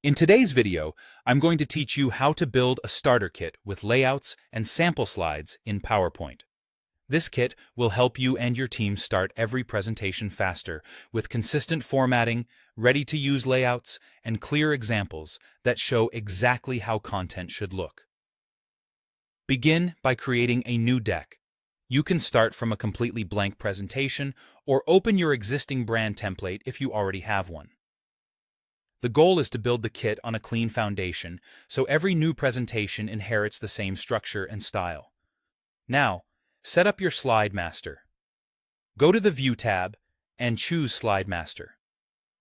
In today's video, I'm going to teach you how to build a starter kit with layouts and sample slides in PowerPoint. This kit will help you and your team start every presentation faster with consistent formatting, ready-to-use layouts, and clear examples that show exactly how content should look. Begin by creating a new deck. You can start from a completely blank presentation or open your existing brand template if you already have one. The goal is to build the kit on a clean foundation, so every new presentation inherits the same structure and style. Now, set up your Slide Master. Go to the View tab and choose Slide Master.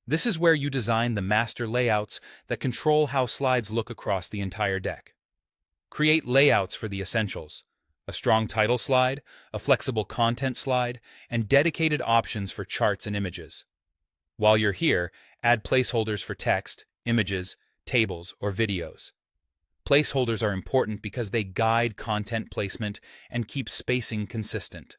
This is where you design the master layouts that control how slides look across the entire deck. Create layouts for the essentials: a strong title slide, a flexible content slide, and dedicated options for charts and images. While you're here, add placeholders for text, images, tables, or videos. Placeholders are important because they guide content placement and keep spacing consistent.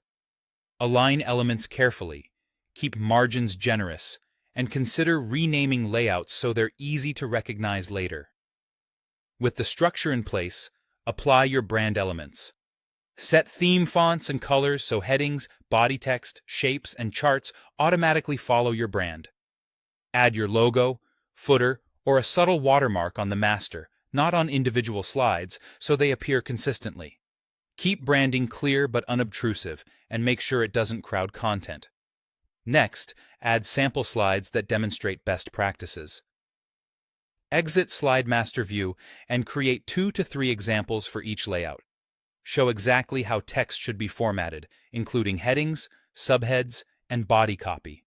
Align elements carefully, keep margins generous, and consider renaming layouts so they're easy to recognize later. With the structure in place, apply your brand elements. Set theme fonts and colors so headings, body text, shapes, and charts automatically follow your brand. Add your logo, footer, or a subtle watermark on the master, not on individual slides, so they appear consistently. Keep branding clear but unobtrusive, and make sure it doesn't crowd content. Next, add sample slides that demonstrate best practices. Exit Slide Master View and create 2 to 3 examples for each layout. Show exactly how text should be formatted, including headings, subheads, and body copy.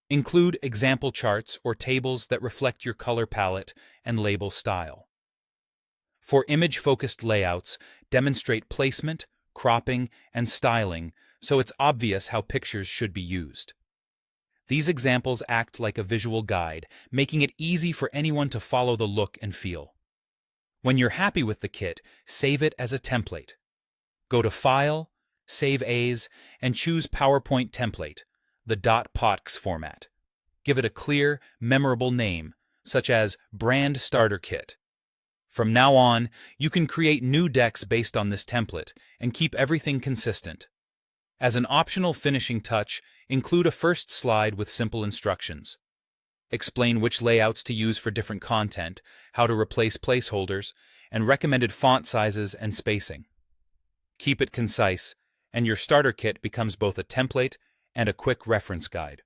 Include example charts or tables that reflect your color palette and label style. For image-focused layouts, demonstrate placement, cropping, and styling so it's obvious how pictures should be used. These examples act like a visual guide, making it easy for anyone to follow the look and feel. When you're happy with the kit, save it as a template. Go to File, Save As, and choose PowerPoint Template, the .potx format. Give it a clear, memorable name, such as Brand Starter Kit. From now on, you can create new decks based on this template and keep everything consistent. As an optional finishing touch, include a first slide with simple instructions. Explain which layouts to use for different content, how to replace placeholders, and recommended font sizes and spacing. Keep it concise, and your starter kit becomes both a template and a quick reference guide.